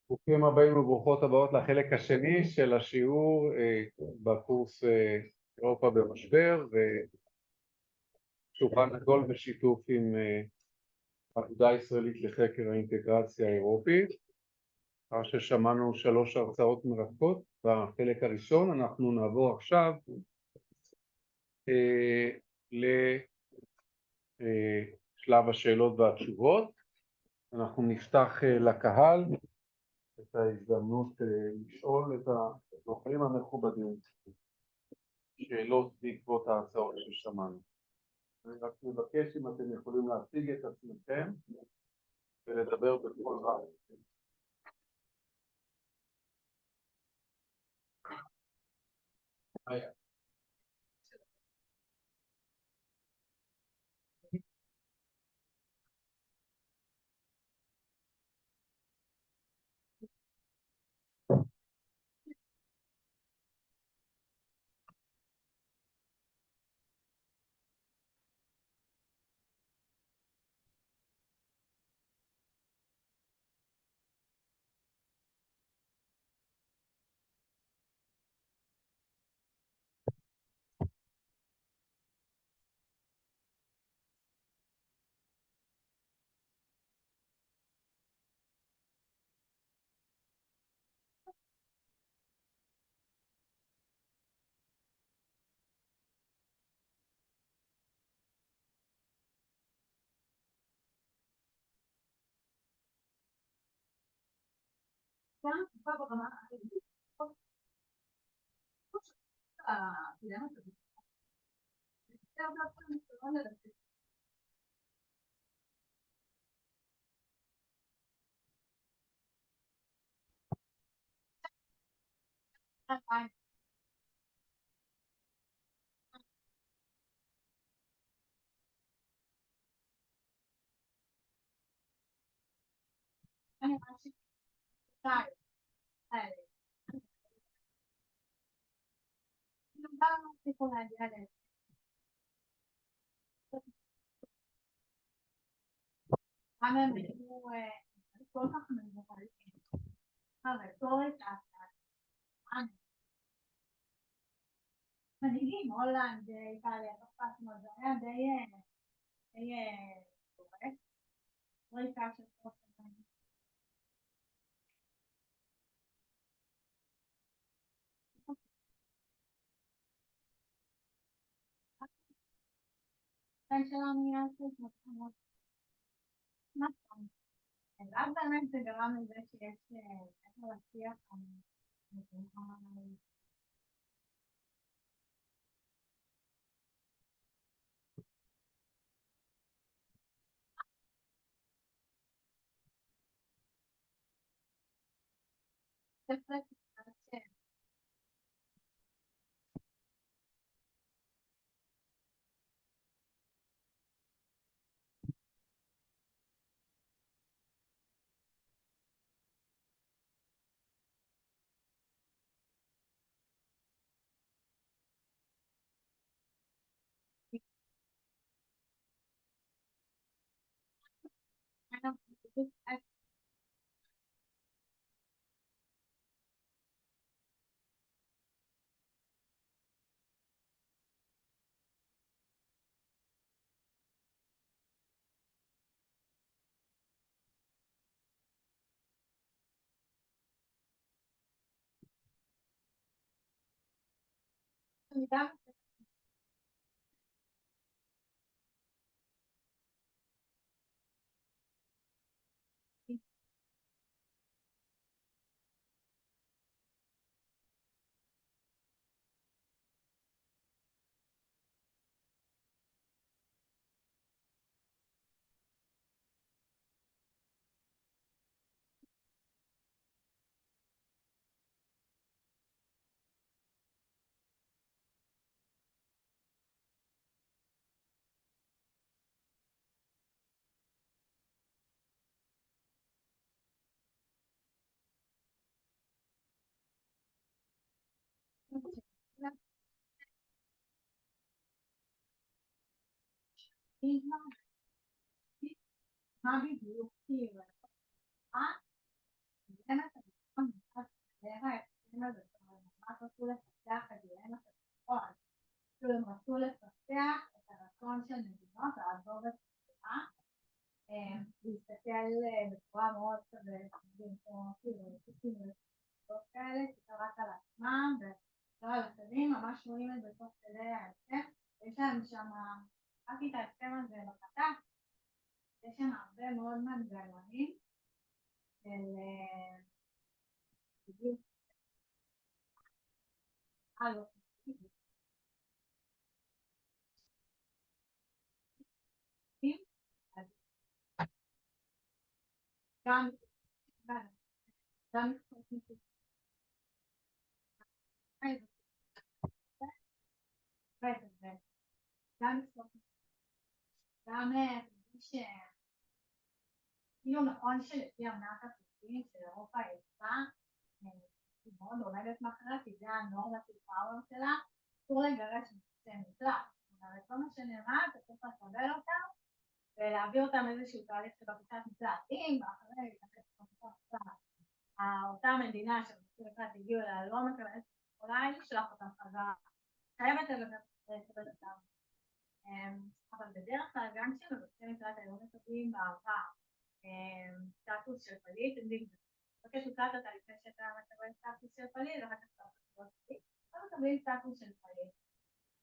ברוכים הבאים וברוכות הבאות לחלק השני של השיעור בקורס אירופה במשבר ושולחן עגול בשיתוף עם האגודה הישראלית לחקר האינטגרציה האירופית. אחר ששמענו 3 הרצאות מרתקות בחלק הראשון, אנחנו נעבור עכשיו לשלב השאלות והתשובות. אנחנו נפתח לקהל את ההזדמנות לשאול את הנוכחים המכובדים שאלות בעקבות ההרצאות ששמענו. אני רק מבקש אם אתם יכולים להציג את עצמכם ולדבר בקול רם. מנהיגים, הולנד, איטליה, צרפת, זה היה די דורק, ריקה של חוסר. שלנו יעשה מתחמות. נכון. אז באמת זה גרם לזה שיש איפה להשיח מה בדיוק כאילו? להסתכל בצורה מאוד כזה, כמו כאילו, כאלה, רק על עצמם ולא על אחרים, ממש רואים את זה תוך כדי ההסכם. יש להם שם, ראיתי את ההסכם הזה בחטף, יש שם הרבה מאוד מנגנונים של בדיוק גם גם גם כאילו נכון שלפי אמנת החוקים של אירופה יצאה, היא מאוד עומדת מאחריה, כי זה הנורמטיב פאוור שלה, אסור לגרש מקלט. זאת אומרת, כל מה שנאמר, אתה צריך לקבל אותם ולהעביר אותם איזשהו תהליך של בקשת מקלט. אם אחרי אותה מדינה שבקשת מקלט הגיעו אליה לא מקבלת, אולי לשלוח אותם חזרה, חייבת לקבל אותם. אבל בדרך כלל גם כשמבקשי מקלט היו מקבלים בעבר סטטוס של פליט, מבקש מקלט אתה לפני שאתה מקבל סטטוס של פליט, ואחר כך אתה מקבלים סטטוס של פליט,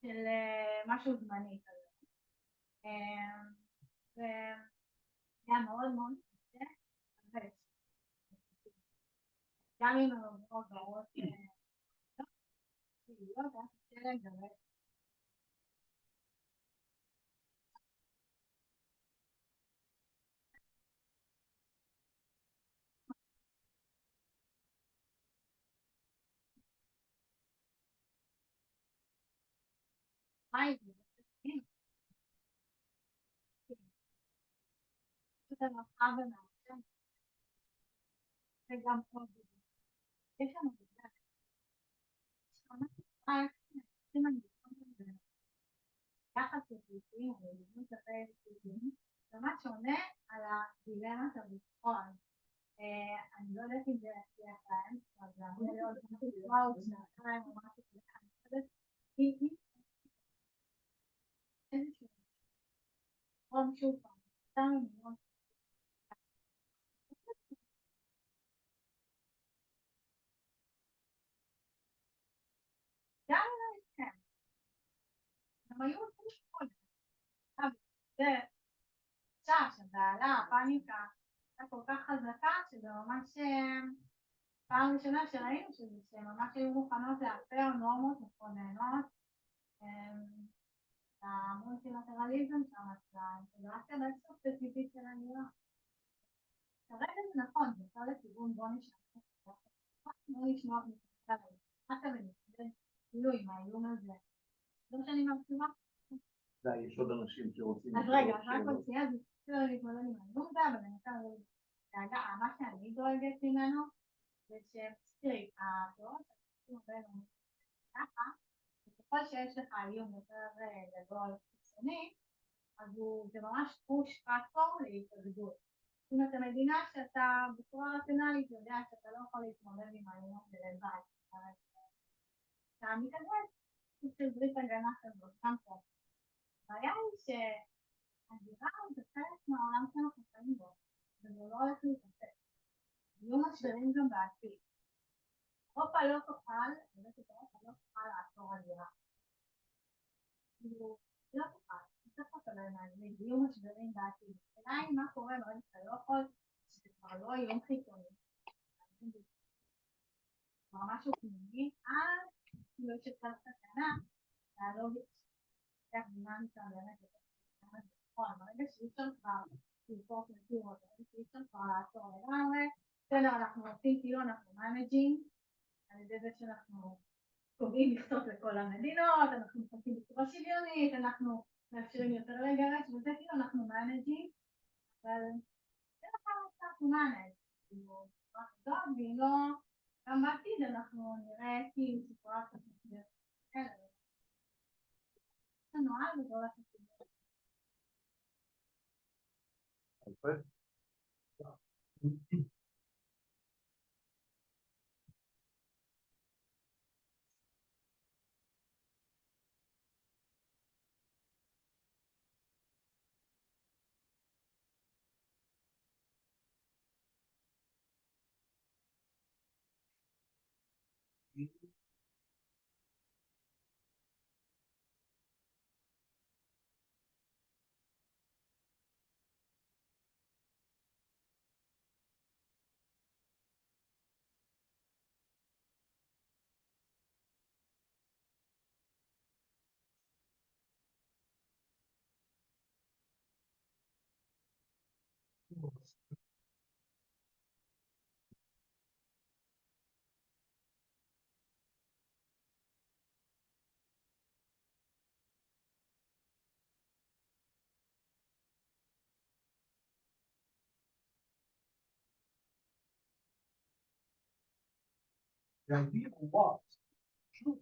של משהו זמני כזה. והיה מאוד מאוד קשה, גם אם המבואות באות להיות, היה קשה לגבי. יותר רחב ומעצם, וגם עוד יש לנו בגלל שמונה יחס לפליטים או לימוד כלפי פליטים ממש עונה על הדילמת הביטחון. אני לא יודעת אם זה יצליח להם, אבל זה אמור להיות עוד שנתיים או משהו כזה, אני חושבת איזשהו רום שוב פעם, סתם מיליון גם לא הסכם. הם היו עושים שקול. זה עכשיו שבעלה, הפאניקה הייתה כל כך חזקה שזה ממש פעם ראשונה שראינו שזה שממש היו מוכנות להפר נורמות מכוננות, המולטילטרליזם שם, האינטגרציה בעצם ספציפית של הנירה. כרגע זה נכון, זה יכול לכיוון בוא נשמע, לא לשמוע מתחתיו, רק ולהתמודד כאילו עם האיום הזה. לא שאני מרחיבה. יש עוד אנשים שרוצים... אז רגע, רק בצייה זה כאילו להתמודד עם האיום הזה, אבל אני רוצה להגיד, מה שאני דואגת ממנו, זה שתראי, התיאוריה שעשינו בינו ככה, וככל שיש לך איום יותר גדול חיצוני, אז זה ממש פוש פקטור להתאגדות. אם אתה מדינה שאתה בצורה רציונלית יודע שאתה לא יכול להתמודד עם האיום לבד, אתה מתאגד, זה ברית הגנה כזאת, גם פה. הבעיה היא שהגירה זה חלק מהעולם שאנחנו חיים בו, וזה לא הולך להתעסק. יהיו משברים גם בעתיד. אירופה לא תוכל, לא תוכל לעצור הגירה. לא תוכל, צריך לקבל מהזמן, יהיו משברים בעתיד. השאלה היא מה קורה ברגע שאתה לא יכול, שזה כבר לא איום חיצוני. כבר משהו פנימי, אז כאילו שצריך סכנה, והלוגית, כך דינמיקה באמת, ברגע שאי אפשר כבר לפורט נטירות, ברגע שאי אפשר כבר לעצור לגמרי, בסדר, אנחנו עושים כאילו אנחנו מנג'ינג, על ידי זה שאנחנו קובעים מכסות לכל המדינות, אנחנו מחלקים בצורה שוויונית, אנחנו מאפשרים יותר לגרש, וזה כאילו אנחנו מנג'ינג, אבל זה אנחנו מנג', כאילו, רק טוב, ואם לא, גם בעתיד אנחנו נראה כאילו סיטואציה מסוימת. זה נועד וזה הולך לסיטואציה. The idea was true.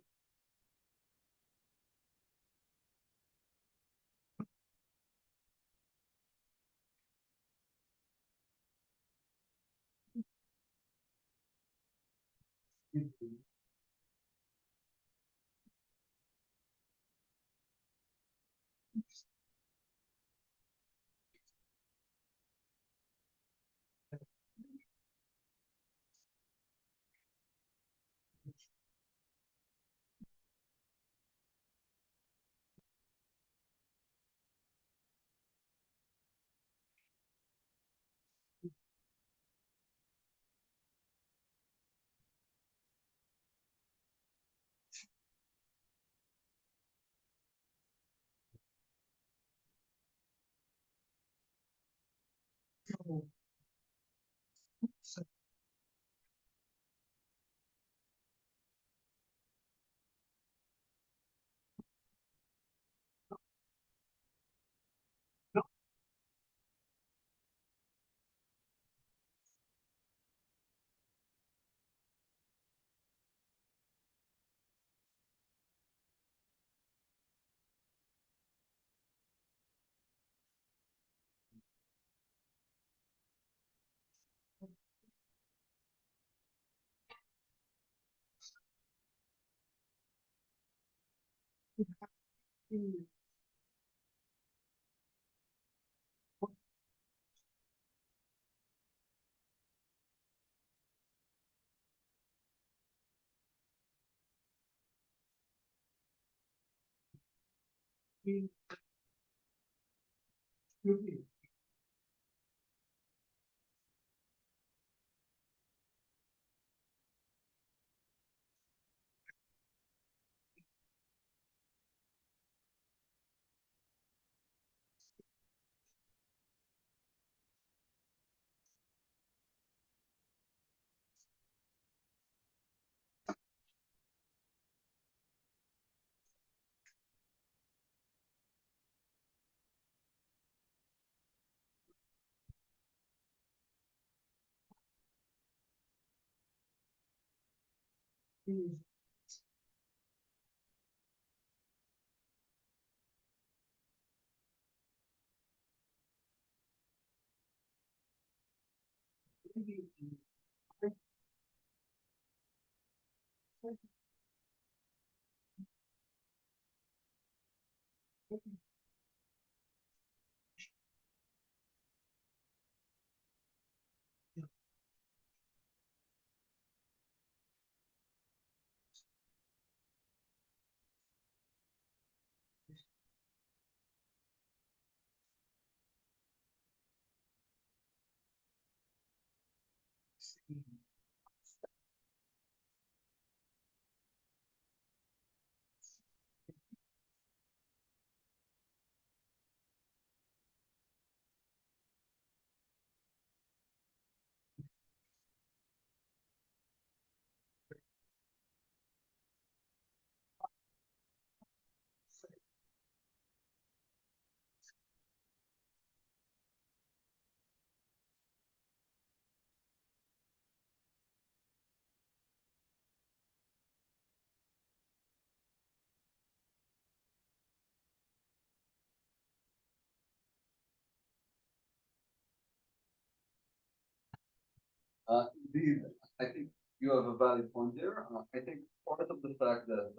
Indeed, I think you have a valid point there. I think part of the fact that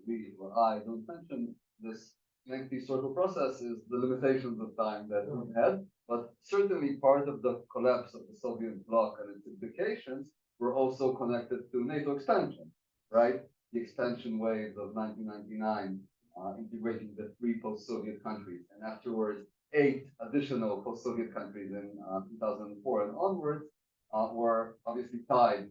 we or I don't mention this lengthy circle process is the limitations of time that we had, but certainly part of the collapse of the Soviet bloc and its implications were also connected to NATO expansion. right? The expansion waves of 1999, integrating the three post-Soviet countries, and afterwards 8 additional post-Soviet countries in 2004 and onwards were obviously tied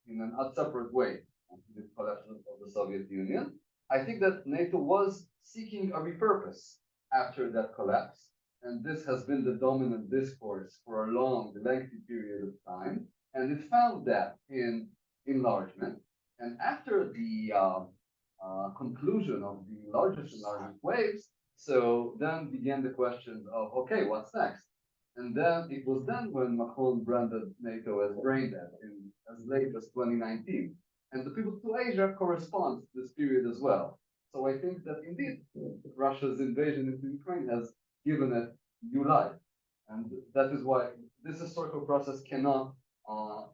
in a separate way to the collapse of the Soviet Union. I think that NATO was seeking a repurpose after that collapse, and this has been the dominant discourse for a long, lengthy period of time, and it found that in enlargement. And after the conclusion of the largest and largest waves, so then began the questions of, okay, what's next? And then it was then when Macron branded NATO as brain dead in as late as 2019. And the People to Asia corresponds to this period as well. So I think that indeed Russia's invasion into Ukraine has given it new life. And that is why this historical process cannot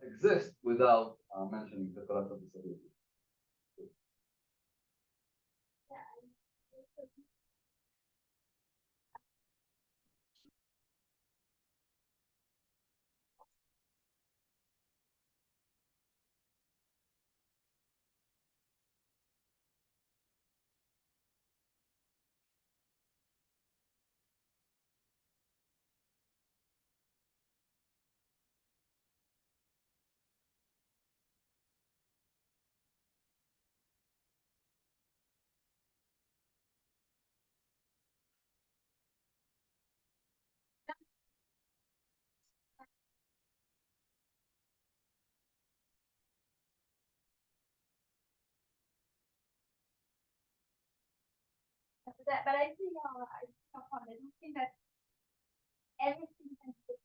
exist without mentioning the collapse of the Soviet Union. But I think I don't think that everything can be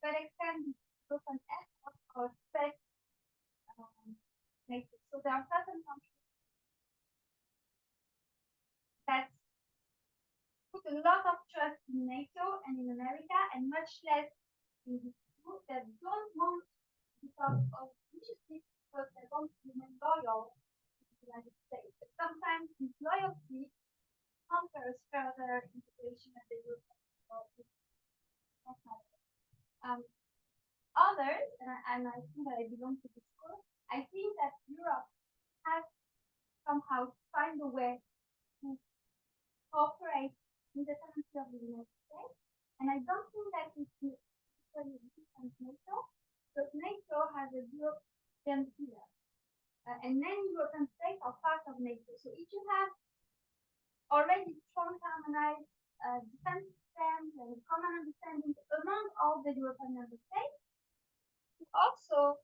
but it can go an effort or expect make it. So there are certain countries that put a lot of trust in NATO and in America and much less in the EU that don't want because of initiatives because they don't remain loyal to the United States. But sometimes this loyalty hampers further integration of the European Union. Others, and I think that I belong to this group, I think that Europe has somehow find a way to cooperate independently of the United States. And I don't think that it's necessarily different NATO, but NATO has a European pillar. And many European states are part of NATO. So if you have already strong harmonized defense systems and common understanding among all the European member states, to also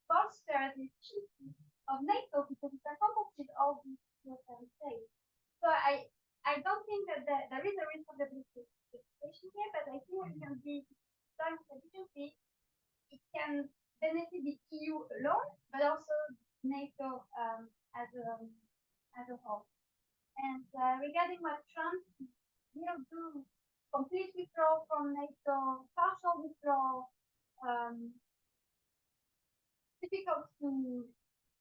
foster the efficiency of NATO because it accomplishes all these European states. So I don't think that there is a risk of duplication here, but I think it can be done efficiently. It can benefit the EU alone, but also NATO as a whole. And regarding what Trump will do, complete withdrawal from NATO, partial withdrawal, difficult to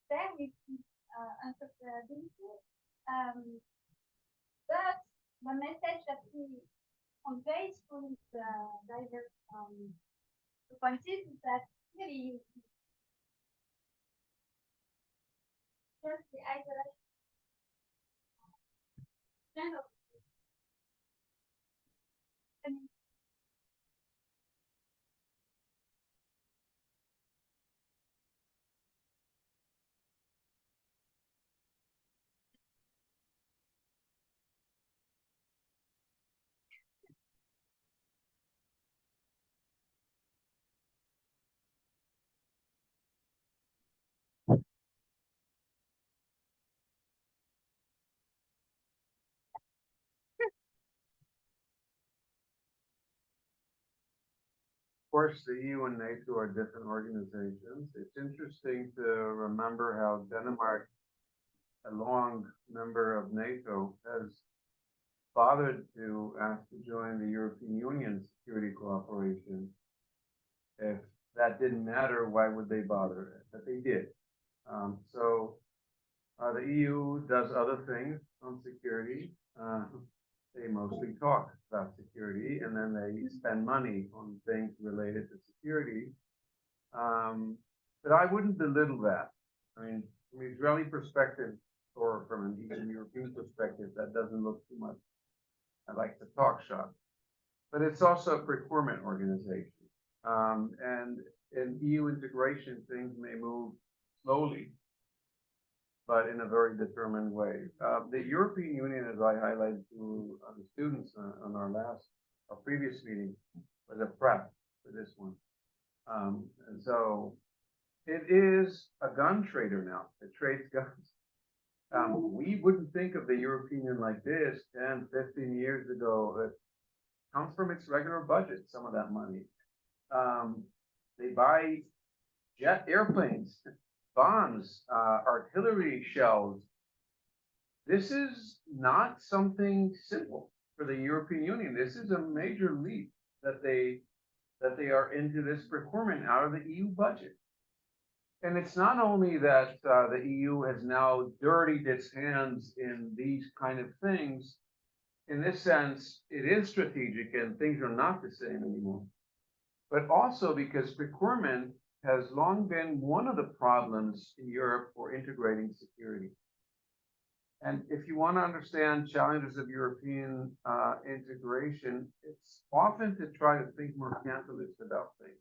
say with unpredictability. But the message that he conveys through his diverse points is that really just the isolation of course, the EU and NATO are different organizations. It's interesting to remember how Denmark, a long member of NATO, has bothered to ask to join the European Union security cooperation. If that didn't matter, why would they bother? But they did. The EU does other things on security. They mostly talk about security, and then they spend money on things related to security. But I wouldn't belittle that. I mean, from an Israeli perspective, or from an Eastern European perspective, that doesn't look too much. I like to talk shop. But it's also a procurement organization. And in EU integration, things may move slowly, but in a very determined way. The European Union, as I highlighted to the students on our previous meeting, was a prep for this one. And so it is a gun trader now. It trades guns. We wouldn't think of the European Union like this 10, 15 years ago. It comes from its regular budget, some of that money. They buy jet airplanes, bombs, artillery shells. This is not something simple for the European Union. This is a major leap that they are into this procurement out of the EU budget. And it's not only that the EU has now dirtied its hands in these kind of things. In this sense, it is strategic and things are not the same anymore. But also because procurement has long been one of the problems in Europe for integrating security. And if you want to understand challenges of European integration, it's often to try to think more capitalist about things.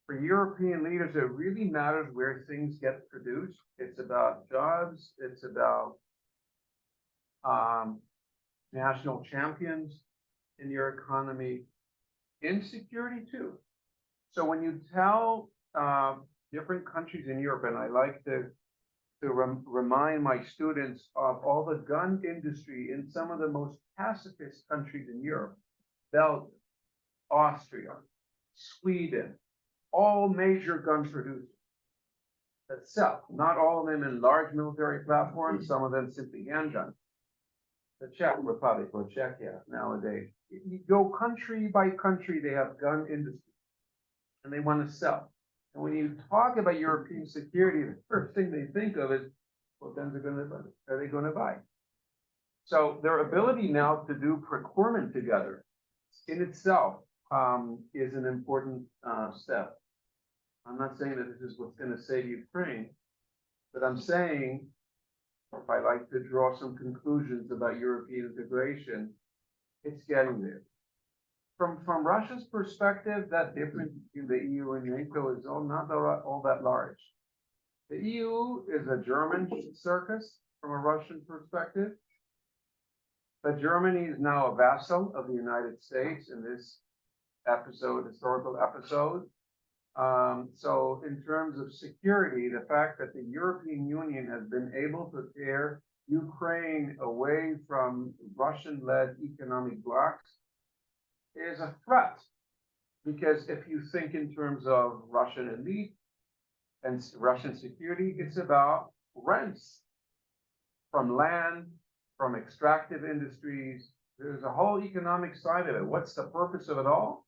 For European leaders, it really matters where things get produced. It's about jobs. It's about national champions in your economy, in security too. So when you tell different countries in Europe, and I like to remind my students of all the gun industry in some of the most pacifist countries in Europe, Belgium, Austria, Sweden, all major gun producers that sell, not all of them in large military platforms, some of them simply handguns. The Czech Republic or Czechia nowadays, you go country by country, they have gun industry and they want to sell. And when you talk about European security, the first thing they think of is, what guns are they going to buy? So their ability now to do procurement together in itself is an important step. I'm not saying that this is what's going to save Ukraine, but I'm saying, if I like to draw some conclusions about European integration, it's getting there. From Russia's perspective, that difference between the EU and NATO is not all that large. The EU is a German circus from a Russian perspective, but Germany is now a vassal of the United States in this historical episode. So in terms of security, the fact that the European Union has been able to tear Ukraine away from Russian-led economic blocs is a threat. Because if you think in terms of Russian elite and Russian security, it's about rents from land, from extractive industries. There's a whole economic side of it. What's the purpose of it all?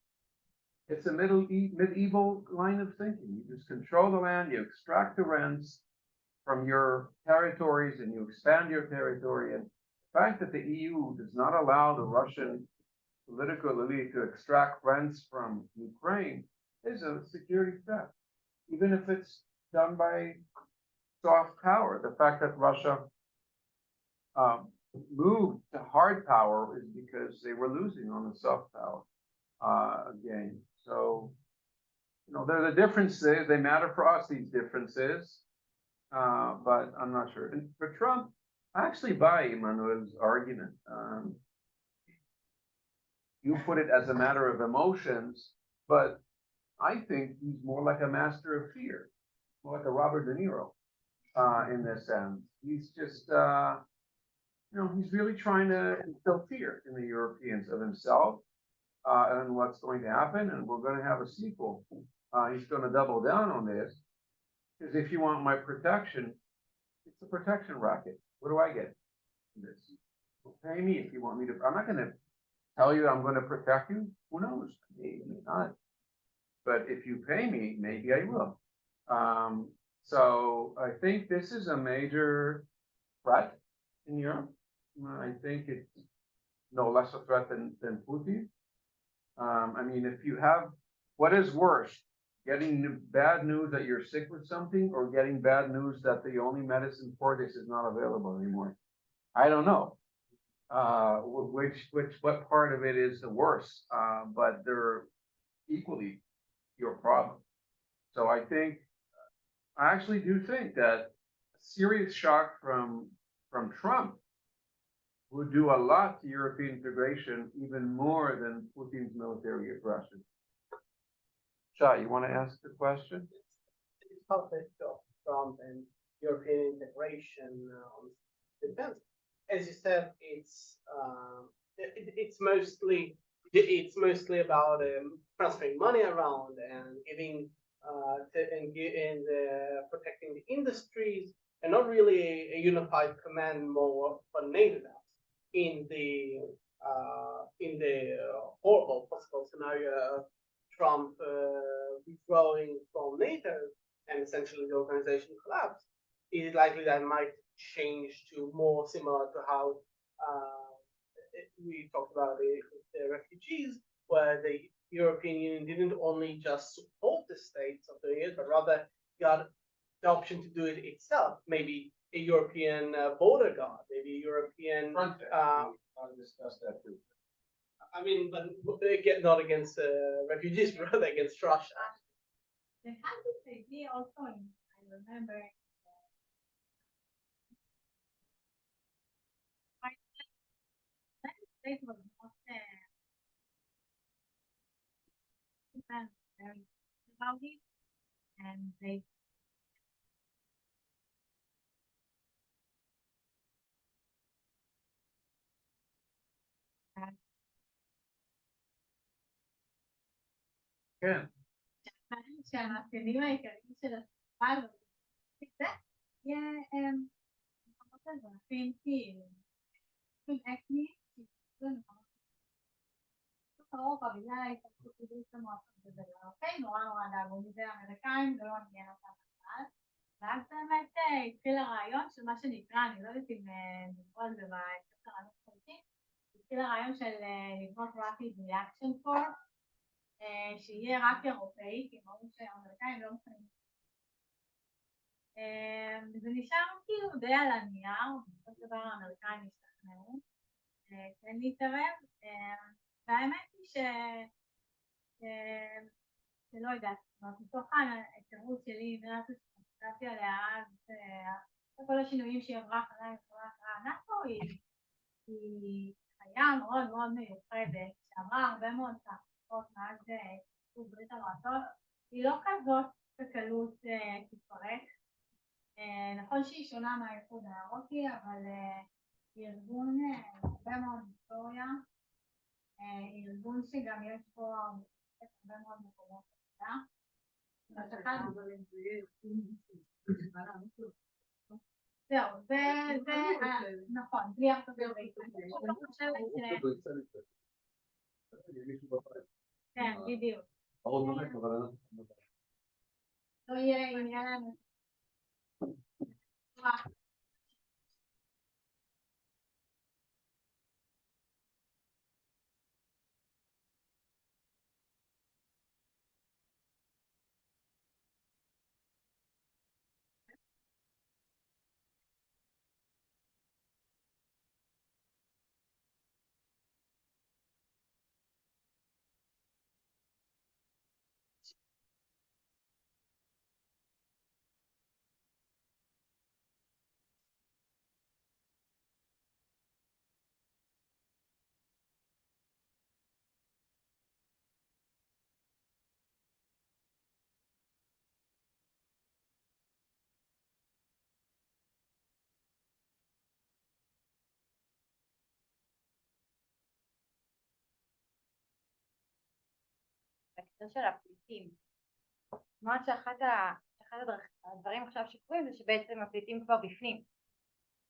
It's a medieval line of thinking. You just control the land, you extract the rents from your territories, and you expand your territory. And the fact that the EU does not allow the Russian political elite to extract rents from Ukraine is a security threat, even if it's done by soft power. The fact that Russia moved to hard power is because they were losing on the soft power game. So, there are the differences. They matter for us, these differences, but I'm not sure. And for Trump, I actually buy Emmanuel's argument. You put it as a matter of emotions, but I think he's more like a master of fear, more like a Robert De Niro in this sense. He's just, he's really trying to instill fear in the Europeans of himself and what's going to happen, and we're going to have a sequel. He's going to double down on this, because if you want my protection, it's a protection racket. What do I get from this? Well, pay me if you want me to. I'm not going to tell you I'm going to protect you. Who knows? Maybe not. But if you pay me, maybe I will. So I think this is a major threat in Europe. I think it's no less a threat than Putin. I mean, if you have, what is worse, getting bad news that you're sick with something, or getting bad news that the only medicine for this is not available anymore? I don't know. What part of it is the worst? But they're equally your problem. So I actually do think that a serious shock from Trump would do a lot to European integration, even more than Putin's military aggression. Shah, you want to ask the question? This topic of Trump and European integration on defense, as you said, it's mostly about transferring money around and giving protecting the industries, and not really a unified command more for NATO now. In the horrible possible scenario of Trump withdrawing from NATO and essentially the organization collapse, it is likely that it might change to more similar to how we talked about the refugees, where the European Union didn't only just support the states of the Union, but rather got the option to do it itself. Maybe a European border guard, maybe a European Discuss that too. I mean, but not against refugees, but rather against Russia. They had this idea also in, I remember, United States was not very about it, and they כן. שהמאפיינים העיקריים של השפה הזאת, זה יהיה מקומות אזרחים כאילו, אתניים, אירופה בגלל ההתפתחות ברית המועצות ובאירופאים נורא דאגו מזה, האמריקאים לא עניין אותם בכלל, ואז באמת התחיל הרעיון של מה שנקרא, אני לא יודעת אם דיברו על זה בספר הנוכחי, התחיל הרעיון של לבנות Rapid Reaction Force, שיהיה רק אירופאי, כי ברור שהאמריקאים לא מוכנים. זה נשאר כאילו די על הנייר, בסופו של דבר האמריקאים השתכנעו, כן להתערב, והאמת היא שלא יודעת, מתוך ההיכרות שלי, מאז שחשבתי עליה אז, כל השינויים שהיא עברה אחרי אנחנו, היא חיה מאוד מאוד מיוחדת, שעברה הרבה מאוד תהפוכות מאז ברית המועצות, היא לא כזאת בקלות תתפרק. נכון שהיא שונה מהאיחוד האירופי, אבל היא ארגון הרבה מאוד היסטוריה, היא ארגון שגם יש פה הרבה מאוד מקומות עבודה. זהו, זה נכון, בלי ארצות הברית. אני חושבת כן, בדיוק. לא יהיה עניין לנו. של הפליטים. זאת אומרת שאחד הדברים עכשיו שקורים זה שבעצם הפליטים כבר בפנים,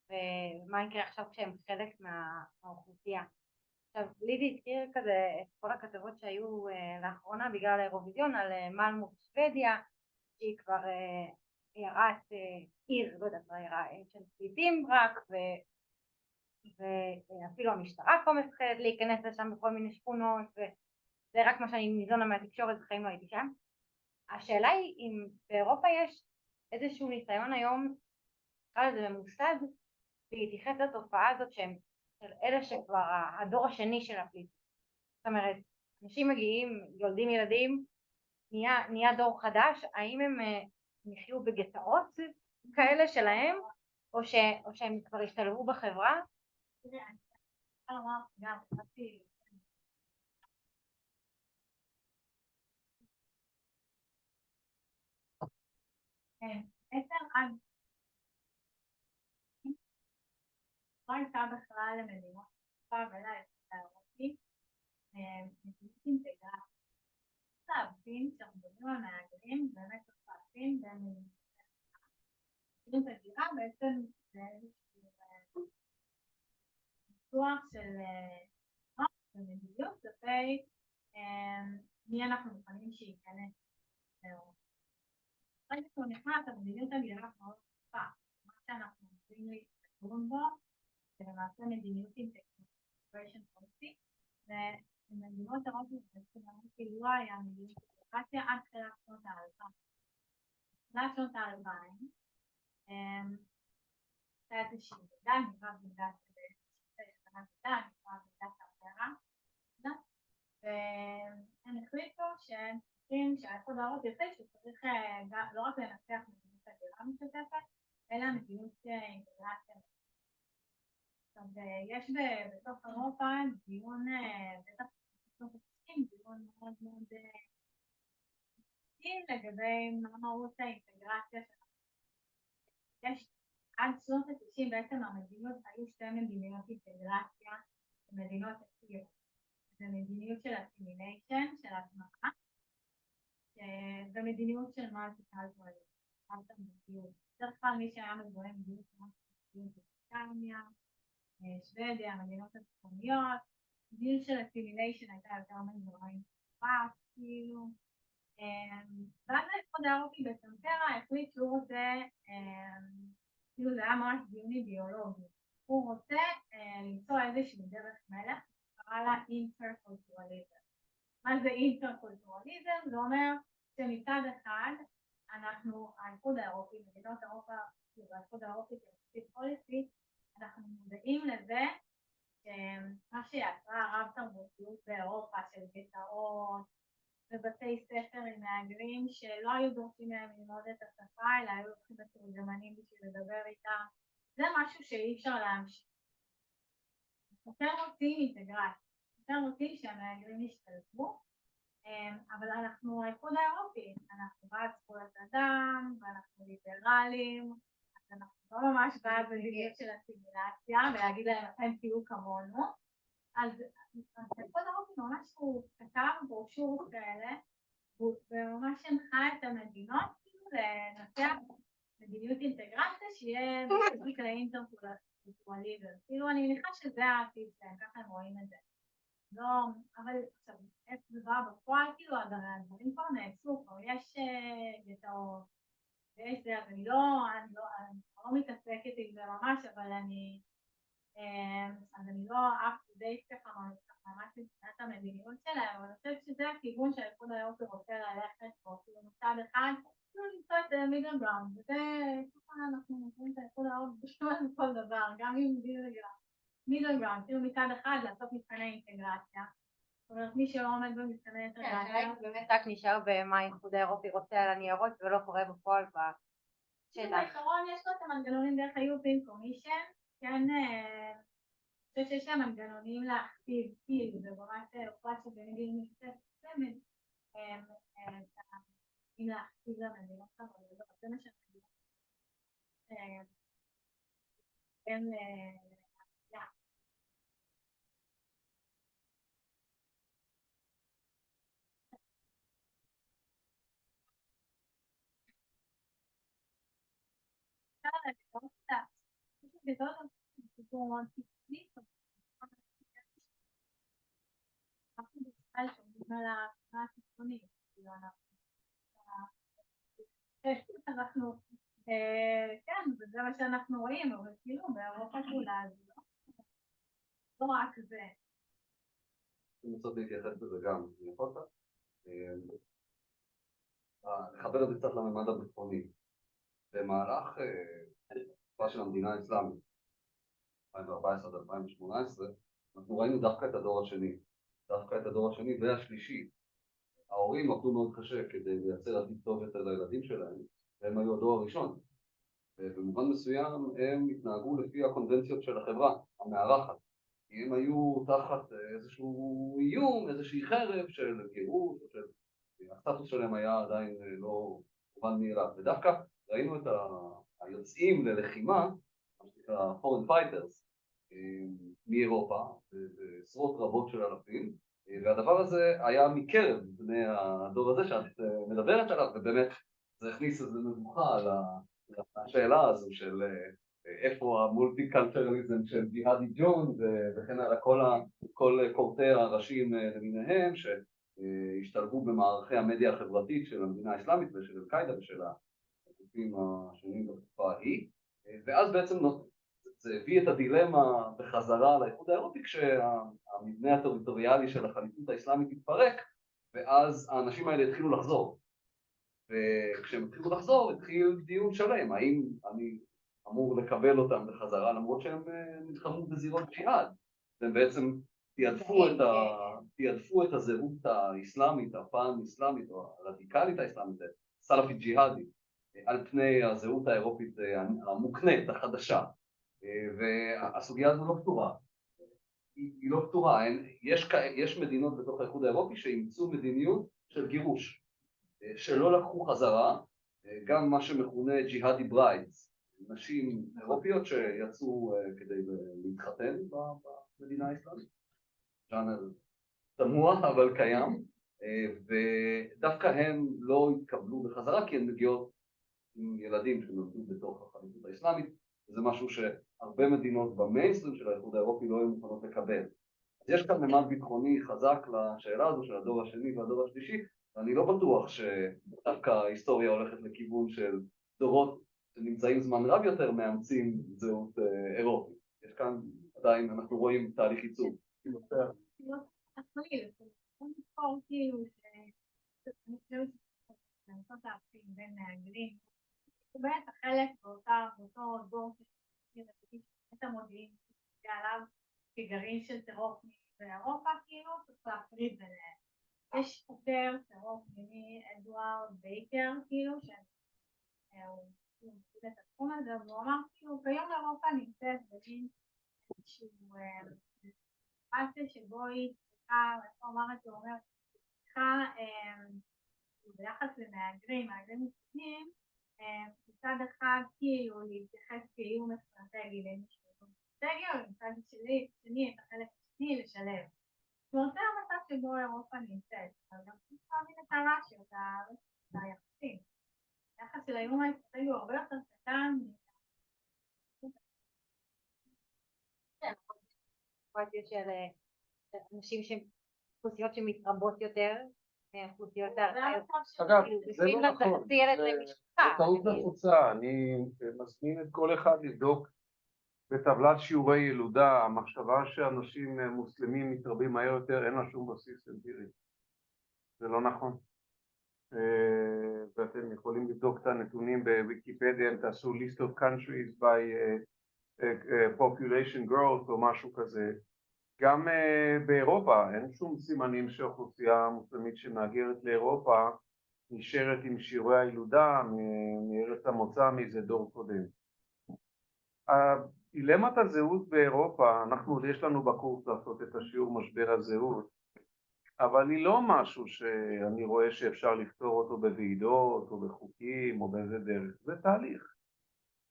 ומה יקרה עכשיו כשהם חלק מהאוכלוסייה. עכשיו לידי הזכיר כזה את כל הכתבות שהיו לאחרונה בגלל האירוויזיון על מלמו שוודיה, שהיא כבר יראת עיר, לא יודעת מה יראה, של פליטים רק, ואפילו המשטרה פה מפחדת להיכנס לשם בכל מיני שכונות, וזה רק מה שאני ניזונה מהתקשורת, בחיים לא הייתי שם. השאלה היא אם באירופה יש איזשהו ניסיון היום, נקרא לזה ממוסד, להתייחס לתופעה הזאת שהם של אלה שכבר הדור השני של הפליטים. זאת אומרת, אנשים מגיעים, יולדים ילדים, נהיה דור חדש, האם הם יחיו בגטאות כאלה שלהם, או שהם כבר השתלבו בחברה? תראה, אני רוצה לומר גם, חשבתי בעצם עד לא הייתה בכלל למדינות ולאיחוד האירופי מדיניות אינטגרציה. להבין שאנחנו מדברים על מהגרים, באמת צריך להבין במדיניות הגירה בעצם זה איזשהו ניתוח של מדיניות כלפי מי אנחנו מוכנים שייכנס לאירופה. אחרי שהוא נכנס, המדיניות הגירה מאוד חשובה. מה שאנחנו רוצים להתקדום בו זה למעשה מדיניות integration policy, ומדינות אירופיות לא היה מדיניות אינטגרציה עד תחילת שנות ה-2000. תחילת שנות ה-2000 הייתה איזושהי ועדה, נקרא ועדת העבירה, והם החליטו שהם צריכים שהאיחוד האירופי יחליט שצריך לא רק לנצח מדיניות הגירה משותפת, אלא מדיניות אינטגרציה. עכשיו, יש בתוך אירופה דיון, בטח בסוף עסקים, דיון מאוד מאוד לגבי מה מהות האינטגרציה שלנו. יש עד שנות ה-90 בעצם המדינות היו שתי מדיניות אינטגרציה, מדינות הכיר. זה מדיניות של אסימיניישן, של התמחה, ומדיניות של מולטי-קלטורליזם, מולטי-קלטורליזם. בדרך כלל מי שהיה מזוהה מדיניות של מולטי-קלטורליזם בבריטניה, שוודיה, המדינות הצפוניות, מדיניות של אסימיניישן הייתה יותר מזוהה עם פרס, כאילו. ואז האיחוד האירופי בטמפרה החליט שהוא רוצה, כאילו זה היה ממש דיון אידיאולוגי, הוא רוצה למצוא איזושהי דרך מלך, קרא לה אינטרקולטורליזם. מה זה אינטרקולטורליזם? זה אומר שמצד אחד אנחנו, האיחוד האירופי, מדינות אירופה, והאיחוד האירופי כמספיק פוליסי, אנחנו מודעים לזה שמה שיצרה הרב תרבותיות באירופה של גטאות ובתי ספר עם מהגרים שלא היו דורשים מהם ללמוד את השפה, אלא היו לוקחים מתורגמנים בשביל לדבר איתם, זה משהו שאי אפשר להמשיך. יותר רוצים אינטגרציה, יותר רוצים שהמהגרים ישתלבו, אבל אנחנו האיחוד האירופי, אנחנו בעד זכויות אדם ואנחנו ליברלים, אז אנחנו לא ממש בעד מדיניות של אסימילציה ולהגיד להם אתם תהיו כמונו. אז האיחוד האירופי ממש הוא כתב ברושורות כאלה וממש הנחה את המדינות לנסח מדיניות אינטגרציה שיהיה בסופי כאלה אינטרקולטורליזם. כאילו אני מניחה שזה העתיד שלהם, ככה הם רואים את זה. לא, אבל עכשיו, איך זה בא בפועל, כאילו הדברים כבר נעשו, כבר יש גטאות ויש זה, אז אני לא מתעסקת עם זה ממש, אבל אז אני לא up to date ככה ממש מבחינת המדיניות שלהם, אבל אני חושבת שזה הכיוון שהאיחוד האירופי רוצה ללכת בו, כאילו מצד אחד, כאילו למצוא את מידל גראונד, וזה ככה אנחנו נותנים את האיחוד האירופי בשביל כל דבר, גם עם מידל גראונד, כאילו מצד אחד לעשות מבחני אינטגרציה, זאת אומרת מי שלא עומד במבחני אינטגרציה, באמת רק נשאר במה האיחוד האירופי רוצה על הניירות ולא קורה בפועל בשטח. בעיקרון יש לו את המנגנונים דרך ה-European Commission, כן, אני חושבת שיש להם מנגנונים להכתיב, כאילו, זה ממש הוחלט שבנגיד נמצאת סמד, אם להכתיב למדינות אבל זה מה שמדינות כן זה לא סיפור מאוד קיצוני, אנחנו בכלל שומעים על התנועה הקיצונית, אנחנו, כן, וזה מה שאנחנו רואים, אבל כאילו באירופה כולה זה לא רק זה. אני רוצה להתייחס לזה גם, אני יכול קצת? לחבר את זה קצת לממד הביטחוני. במהלך התקופה של המדינה האסלאמית, 2014 עד 2018, אנחנו ראינו דווקא את הדור השני והשלישי. ההורים עבדו מאוד קשה כדי לייצר עתיד טוב יותר לילדים שלהם, והם היו הדור הראשון. ובמובן מסוים הם התנהגו לפי הקונבנציות של החברה המארחת. כי הם היו תחת איזשהו איום, איזושהי חרב של גירוש, הסטטוס שלהם היה עדיין לא מובן מאליו. ודווקא ראינו את היוצאים ללחימה, מה שנקרא foreign fighters, מאירופה, בעשרות רבות של אלפים, והדבר הזה היה מקרב בני הדור הזה שאת מדברת עליו, ובאמת זה הכניס איזו מבוכה לשאלה הזו של איפה המולטי-קלטרליזם של ג'יהאדי ג'ון וכן הלאה, כל קורטי הראשים למיניהם שהשתלבו במערכי המדיה החברתית של המדינה האסלאמית ושל אל-קאידה ושל הגופים השונים בתקופה ההיא, ואז בעצם זה הביא את הדילמה בחזרה לאיחוד האירופי כשהמבנה הטריטוריאלי של החליפות האסלאמית התפרק, ואז האנשים האלה התחילו לחזור. וכשהם התחילו לחזור, התחיל דיון שלם, האם אני אמור לקבל אותם בחזרה, למרות שהם נלחמו בזירות ג'יהאד. והם בעצם תיעדפו את הזהות האסלאמית, הפן-אסלאמית, או הרדיקלית האסלאמית, סלאפית ג'יהאדית, על פני הזהות האירופית המוקנית, החדשה. והסוגיה הזו לא פתורה. היא לא פתורה. יש מדינות בתוך האיחוד האירופי שאימצו מדיניות של גירוש, שלא לקחו חזרה, גם מה שמכונה ג'יהאדי בריידס, נשים אירופיות שיצאו כדי להתחתן במדינה האסלאמית. ז'אנר תמוה אבל קיים, ודווקא הם לא התקבלו בחזרה כי הן מגיעות עם ילדים שנולדו בתוך החליפות האסלאמית, וזה משהו שהרבה מדינות במיינסטרים של האיחוד האירופי לא היו מוכנות לקבל. אז יש כאן ממד ביטחוני חזק לשאלה הזו של הדור השני והדור השלישי, ואני לא בטוח שדווקא ההיסטוריה הולכת לכיוון של דורות שנמצאים זמן רב יותר מאמצים זהות אירופית. יש כאן עדיין, אנחנו רואים תהליך ייצוג. אני חושב לנסות להבחין בין מהגרים, הוא בעצם חלק באותו דור את המודיעין שעליו כגרעין של טרור פנימי באירופה, כאילו צריך להפריד ביניהם. יש חוקר טרור פנימי, אדוארד בייקר, כאילו, שהוא מוביל את התחום הזה, והוא אמר, כאילו, כיום אירופה נמצאת במין איזשהו סיטואציה שבו היא צריכה, איך הוא אמר את זה, הוא אומר, צריכה ביחס למהגרים מסוימים, מצד אחד כאילו להתייחס כאיום אסטרטגי לאיזשהו אסטרטגיה, ומצד שני את החלק השני לשלב. זה המצב שבו אירופה נמצאת, אבל גם צריך להבין את הרעש, את היחסים. היחס של האיום האסטרטגי הוא הרבה יותר קטן. כן, סיטואציות של אנשים אוכלוסיות שמתרבות יותר, אוכלוסיות אגב, זה לא נכון, זה ילד למשפחה. זה טעות נפוצה. אני מזמין את כל אחד לבדוק בטבלת שיעורי ילודה, המחשבה שאנשים מוסלמים מתרבים מהר יותר, אין לה שום בסיס אמפירי. זה לא נכון. ואתם יכולים לבדוק את הנתונים בוויקיפדיה, אם תעשו list of countries by population growth או משהו כזה. גם באירופה אין שום סימנים שהאוכלוסייה המוסלמית שמהגרת לאירופה נשארת עם שיעורי הילודה מארץ המוצא מאיזה דור קודם. דילמת הזהות באירופה, יש לנו בקורס לעשות את השיעור משבר הזהות, אבל היא לא משהו שאני רואה שאפשר לפתור אותו בוועידות או בחוקים או באיזה דרך, זה תהליך.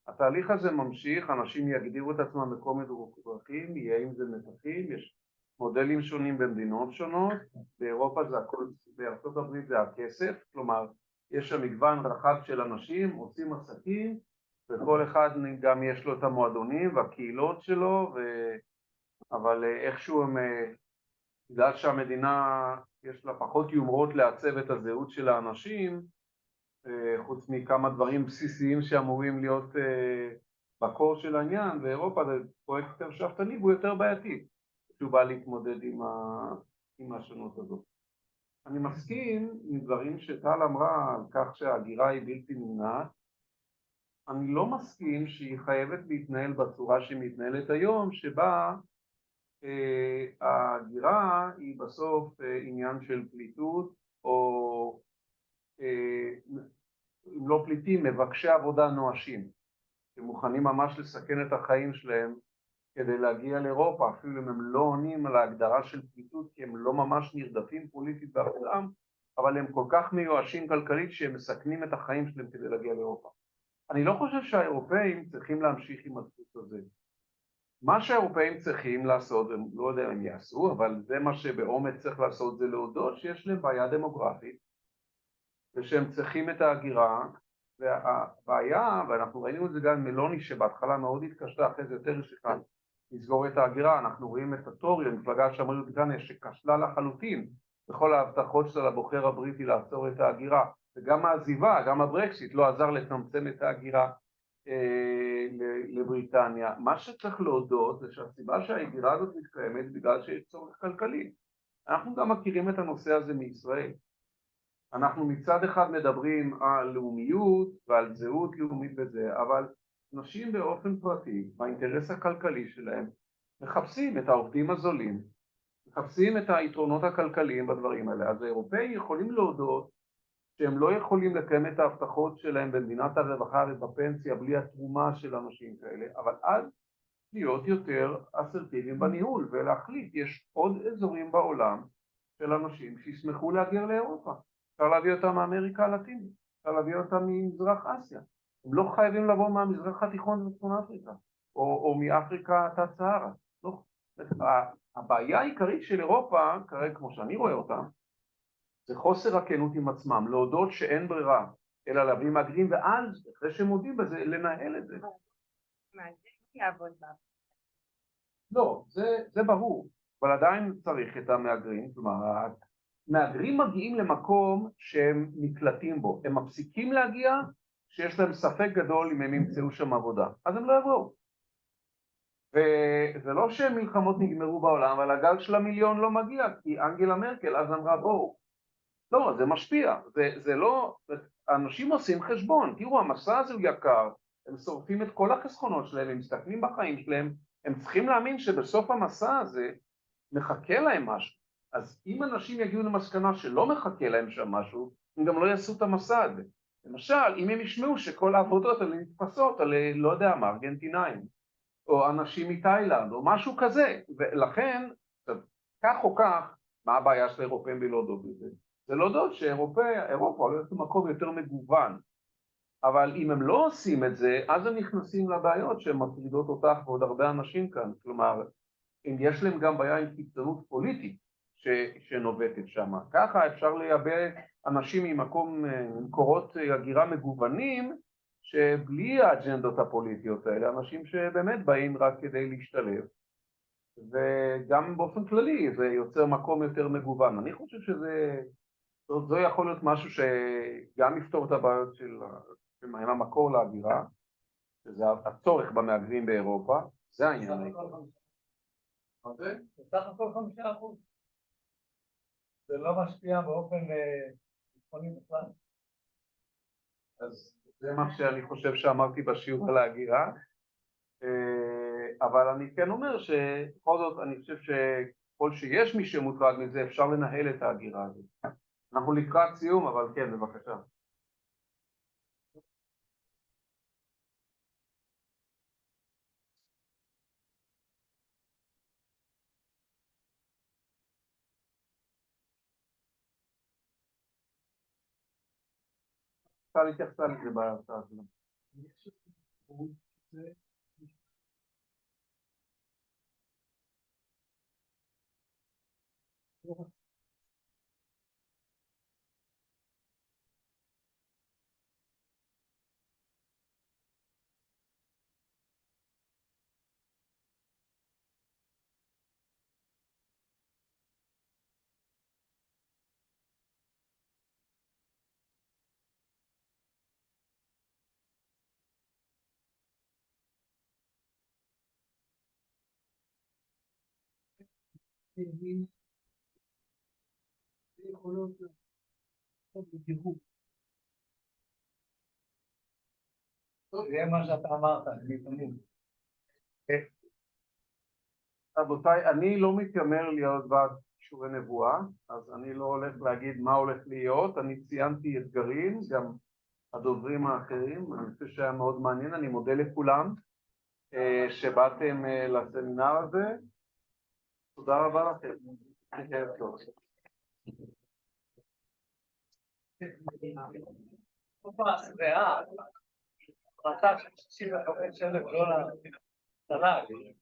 התהליך הזה ממשיך, אנשים יגדירו את עצמם בכל מיני דרכים, יהיה עם זה מתחים, יש מודלים שונים במדינות שונות, באירופה זה הכל, בארצות הברית זה הכסף, כלומר יש שם מגוון רחב של אנשים, עושים עסקים, וכל אחד גם יש לו את המועדונים והקהילות שלו, אבל איכשהו הם, בגלל שהמדינה יש לה פחות יומרות לעצב את הזהות של האנשים, חוץ מכמה דברים בסיסיים שאמורים להיות בקור של העניין, באירופה זה פרויקט יותר שאפתני והוא יותר בעייתי, שהוא בא להתמודד עם השונות הזאת. אני מסכים עם דברים שטל אמרה על כך שההגירה היא בלתי נמנעת. אני לא מסכים שהיא חייבת להתנהל בצורה שהיא מתנהלת היום, שבה ההגירה היא בסוף עניין של פליטות, או אם לא פליטים, מבקשי עבודה נואשים, שמוכנים ממש לסכן את החיים שלהם כדי להגיע לאירופה, אפילו אם הם לא עונים על ההגדרה של פליטות, כי הם לא ממש נרדפים פוליטית בעולם, אבל הם כל כך מיואשים כלכלית שהם מסכנים את החיים שלהם כדי להגיע לאירופה. אני לא חושב שהאירופאים צריכים להמשיך עם הדפוס הזה. מה שהאירופאים צריכים לעשות, אני לא יודע אם הם יעשו, אבל זה מה שבאומץ צריך לעשות, זה להודות שיש להם בעיה דמוגרפית, ושהם צריכים את ההגירה, והבעיה, ואנחנו ראינו את זה גם עם מלוני שבהתחלה מאוד התקשתה, אחרי זה יותר שכן לסגור את ההגירה, אנחנו רואים את הטורי, המפלגה שאמרנו בריטניה, שכשלה לחלוטין בכל ההבטחות שלה לבוחר הבריטי לעצור את ההגירה, וגם העזיבה, גם הברקסיט לא עזר לצמצם את ההגירה לבריטניה. מה שצריך להודות זה שהסיבה שההגירה הזאת מתקיימת בגלל שיש צורך כלכלי. אנחנו גם מכירים את הנושא הזה מישראל. אנחנו מצד אחד מדברים על לאומיות ועל זהות לאומית וזה, אבל אנשים באופן פרטי, באינטרס הכלכלי שלהם, מחפשים את העובדים הזולים, מחפשים את היתרונות הכלכליים בדברים האלה. אז האירופאים יכולים להודות שהם לא יכולים לקיים את ההבטחות שלהם במדינת הרווחה ובפנסיה בלי התרומה של אנשים כאלה, אבל אז להיות יותר אסרטיביים בניהול ולהחליט, יש עוד אזורים בעולם של אנשים שישמחו להגיע לאירופה. אפשר להביא אותם מאמריקה הלטינית, אפשר להביא אותם ממזרח אסיה. הם לא חייבים לבוא מהמזרח התיכון וצפון אפריקה, או מאפריקה תת-סהרה. לא. הבעיה העיקרית של אירופה, כרגע כמו שאני רואה אותה, זה חוסר הכנות עם עצמם, להודות שאין ברירה, אלא להביא מהגרים, ואז, אחרי שהם מודים בזה, לנהל את זה. מה, זה יעבוד בה. לא, זה ברור, אבל עדיין צריך את המהגרים, כלומר, מהגרים מגיעים למקום שהם נקלטים בו, הם מפסיקים להגיע שיש להם ספק גדול אם הם ימצאו שם עבודה, אז הם לא יבואו. וזה לא שמלחמות נגמרו בעולם, אבל הגל של המיליון לא מגיע, כי אנגלה מרקל אז אמרה בואו. לא, זה משפיע, זה לא, אנשים עושים חשבון, תראו, המסע הזה הוא יקר, הם שורפים את כל החסכונות שלהם, הם מסתכלים בחיים שלהם, הם צריכים להאמין שבסוף המסע הזה מחכה להם משהו. אז אם אנשים יגיעו למסקנה שלא מחכה להם שם משהו, הם גם לא יעשו את המסע הזה. למשל, אם הם ישמעו שכל העבודות האלה נתפסות על, לא יודע מה, ארגנטינאים, או אנשים מתאילנד, או משהו כזה, ולכן, כך או כך, מה הבעיה של האירופאים בלהודות בזה? זה להודות שאירופה הולכת למקום יותר מגוון, אבל אם הם לא עושים את זה, אז הם נכנסים לבעיות שהן מטרידות אותך ועוד הרבה אנשים כאן, כלומר, אם יש להם גם בעיה עם קיצונות פוליטית שנובטת שם, ככה אפשר לייבא אנשים ממקורות הגירה מגוונים, שבלי האג'נדות הפוליטיות האלה, אנשים שבאמת באים רק כדי להשתלב, וגם באופן כללי זה יוצר מקום יותר מגוון. אני חושב זו יכול להיות משהו שגם יפתור את הבעיות של המקור להגירה, שזה הצורך במהגרים באירופה, זה העניין. בסך הכל 5%. זה לא משפיע באופן ביטחוני בכלל. אז זה מה שאני חושב שאמרתי בשיעור על ההגירה, אבל אני כן אומר שבכל זאת אני חושב שכל שיש מי שמוטרד מזה אפשר לנהל את ההגירה הזאת. אנחנו לקראת סיום, אבל כן, בבקשה. אפשר להתייחסה לזה בהרצאה שלנו. זה מה שאתה אמרת, לפעמים. רבותיי, אני לא מתיימר להיות בעד שיעורי נבואה, אז אני לא הולך להגיד מה הולך להיות, אני ציינתי אתגרים, גם הדוברים האחרים, אני חושב שהיה מאוד מעניין, אני מודה לכולם שבאתם לסמינר הזה, תודה רבה לכם. ערב טוב. החלטה של $65,000 תל"ג.